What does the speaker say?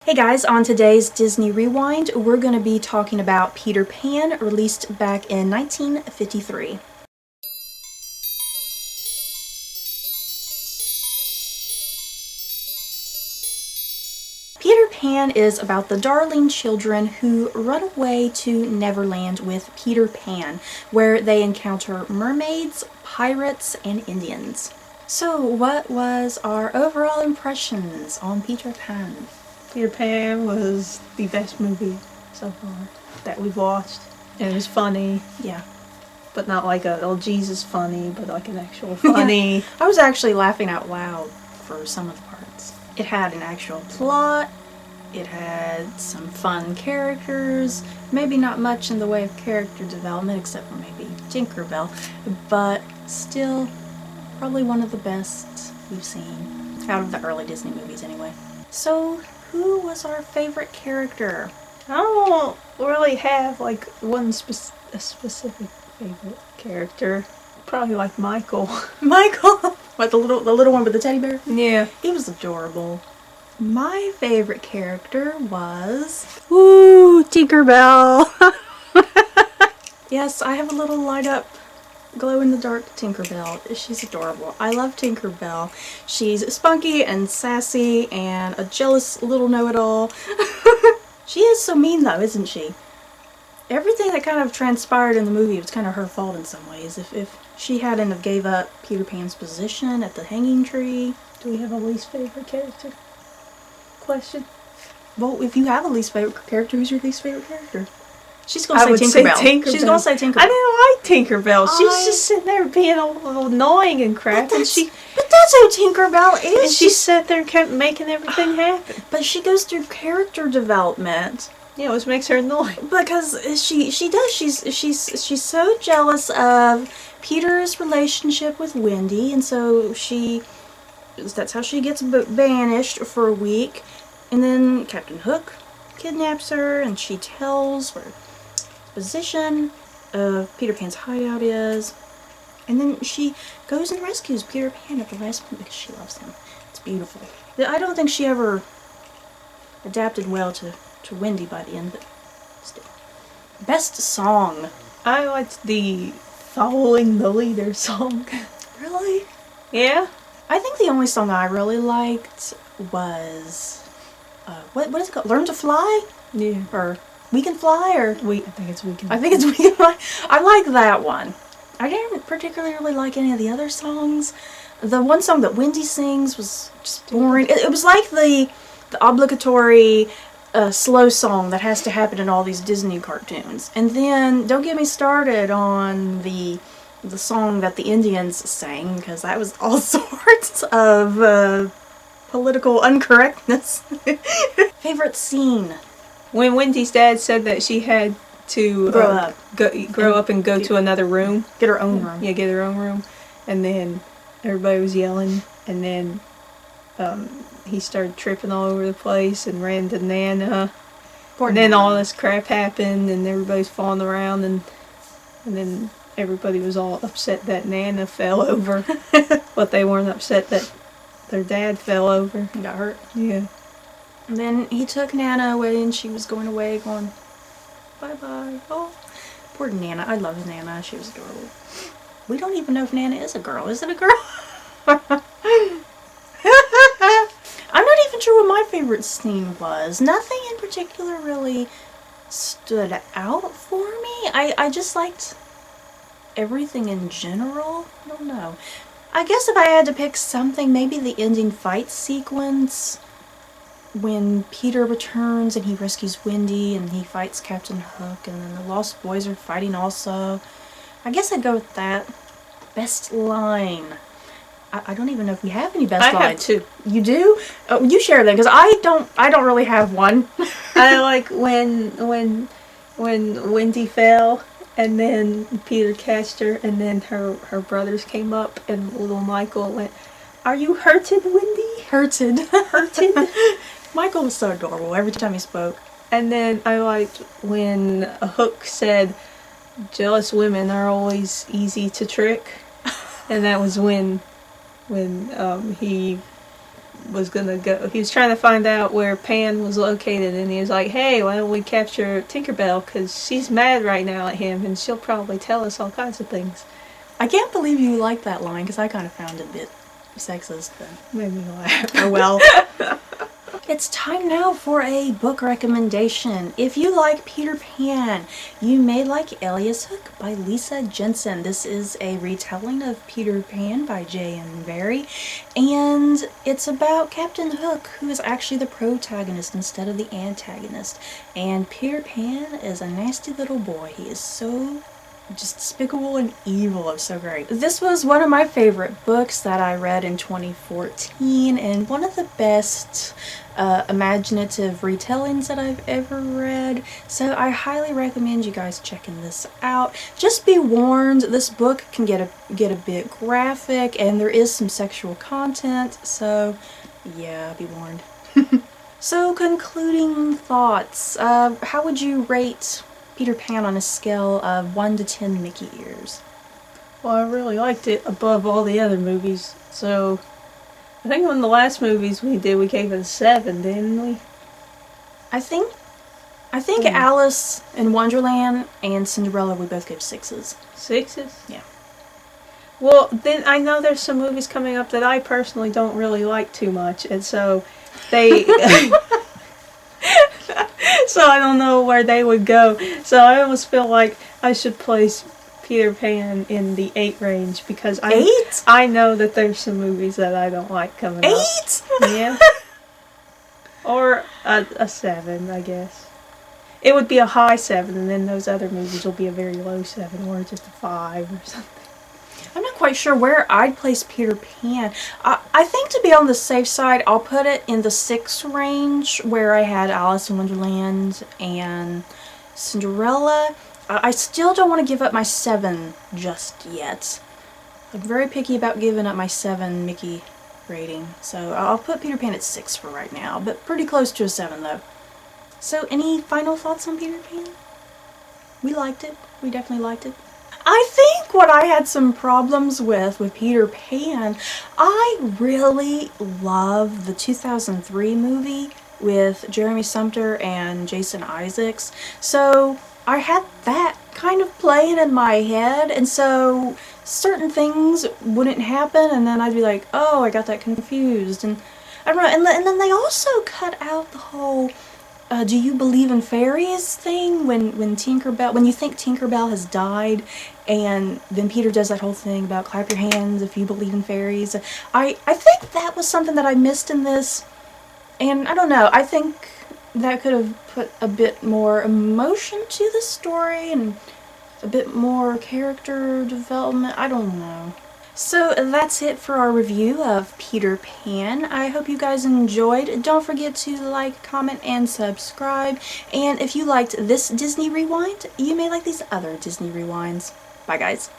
Hey guys, on today's Disney Rewind, we're going to be talking about Peter Pan, released back in 1953. Peter Pan is about the darling children who run away to Neverland with Peter Pan, where they encounter mermaids, pirates, and Indians. So, what was our overall impressions on Peter Pan? Peter Pan was the best movie so far that we've watched. And it was funny. Yeah. But not like a, oh Jesus funny, but like an actual funny. Yeah. I was actually laughing out loud for some of the parts. It had an actual plot. It had some fun characters. Maybe not much in the way of character development, except for maybe Tinkerbell. But still, probably one of the best we've seen. Out of the early Disney movies, anyway. So, who was our favorite character? I don't really have like one specific favorite character. Probably like Michael. Michael! What, the little one with the teddy bear? Yeah. He was adorable. My favorite character was... Woo! Tinkerbell! Yes, I have a little light-up, glow-in-the-dark Tinkerbell. She's adorable. I love Tinkerbell. She's spunky and sassy and a jealous little know-it-all. She is so mean, though, isn't she? Everything that kind of transpired in the movie was kind of her fault in some ways. If she hadn't have gave up Peter Pan's position at the hanging tree... Do we have a least favorite character? Question? Well, if you have a least favorite character, who's your least favorite character? She's gonna say Tinkerbell. She's gonna say Tinkerbell. I didn't like Tinkerbell. She was just sitting there being all annoying and crap. But that's who Tinkerbell is. And she sat there and kept making everything happen. But she goes through character development. Yeah, which makes her annoying. Because she does. She's so jealous of Peter's relationship with Wendy, and so that's how she gets banished for a week. And then Captain Hook kidnaps her, and she tells where the position of Peter Pan's hideout is. And then she goes and rescues Peter Pan at the last point because she loves him. It's beautiful. I don't think she ever adapted well to Wendy by the end, but still. Best song. I liked the Following the Leader song. Really? Yeah? I think the only song I really liked was... what is it called? Learn to Fly? Yeah. Or We Can Fly? Or I think it's We Can Fly. I think it's We Can Fly. I like that one. I didn't particularly like any of the other songs. The one song that Wendy sings was just boring. It was like the obligatory slow song that has to happen in all these Disney cartoons. And then, don't get me started on the song that the Indians sang, because that was all sorts of political incorrectness. Favorite scene? When Wendy's dad said that she had to grow up and go to another room. Get her own room. Yeah, get her own room. And then everybody was yelling, and then he started tripping all over the place and ran to Nana. And then all this crap happened, and everybody's falling around, and then everybody was all upset that Nana fell over. But they weren't upset that their dad fell over. Got hurt. Yeah. And then he took Nana away, and she was going away, going, bye-bye. Oh, poor Nana. I love Nana. She was adorable. We don't even know if Nana is a girl. Is it a girl? I'm not even sure what my favorite scene was. Nothing in particular really stood out for me. I just liked everything in general. I don't know. I guess if I had to pick something, maybe the ending fight sequence when Peter returns and he rescues Wendy and he fights Captain Hook, and then the Lost Boys are fighting also. I guess I'd go with that. Best line. I don't even know if we have any best lines. I have two. You do? Oh, you share them, because I don't really have one. I like when Wendy fell, and then Peter catched her, and then her brothers came up, and little Michael went, "Are you hurted, Wendy?" Hurted. Hurted. Michael was so adorable every time he spoke. And then I liked when Hook said, "Jealous women are always easy to trick," and that was when he was gonna go. He was trying to find out where Pan was located, and he was like, "Hey, why don't we capture Tinkerbell? Because she's mad right now at him, and she'll probably tell us all kinds of things." I can't believe you like that line, because I kind of found it a bit sexist, but Made me laugh. oh well. It's time now for a book recommendation. If you like Peter Pan, you may like Elias Hook by Lisa Jensen. This is a retelling of Peter Pan by J.M. Barrie, and it's about Captain Hook, who is actually the protagonist instead of the antagonist. And Peter Pan is a nasty little boy. He is so just despicable and evil. It's so great. This was one of my favorite books that I read in 2014, and one of the best imaginative retellings that I've ever read. So I highly recommend you guys checking this out. Just be warned, this book can get a bit graphic, and there is some sexual content. So yeah, be warned. So concluding thoughts. How would you rate Peter Pan on a scale of 1 to 10 Mickey ears? Well, I really liked it above all the other movies, so I think one of the last movies we did, we gave it a 7, didn't we? I think Alice in Wonderland and Cinderella we both gave 6s. 6s? Yeah. Well, then I know there's some movies coming up that I personally don't really like too much, and so they... so I don't know where they would go. So I almost feel like I should place Peter Pan in the 8 range, because I know that there's some movies that I don't like coming up. 8? Yeah. Or a 7, I guess. It would be a high 7, and then those other movies will be a very low 7, or just a 5 or something. I'm not quite sure where I'd place Peter Pan. I think to be on the safe side, I'll put it in the 6 range, where I had Alice in Wonderland and Cinderella. I still don't want to give up my 7 just yet. I'm very picky about giving up my 7 Mickey rating. So I'll put Peter Pan at 6 for right now, but pretty close to a 7 though. So any final thoughts on Peter Pan? We liked it. We definitely liked it. I think what I had some problems with Peter Pan, I really love the 2003 movie with Jeremy Sumpter and Jason Isaacs. So I had that kind of playing in my head, and so certain things wouldn't happen, and then I'd be like, oh, I got that confused, and I don't know, and then they also cut out the whole do you believe in fairies thing when Tinkerbell, when you think Tinkerbell has died, and then Peter does that whole thing about clap your hands if you believe in fairies. I think that was something that I missed in this, and I don't know, I think that could have put a bit more emotion to the story and a bit more character development. I don't know. So that's it for our review of Peter Pan. I hope you guys enjoyed. Don't forget to like, comment, and subscribe. And if you liked this Disney Rewind, you may like these other Disney Rewinds. Bye guys.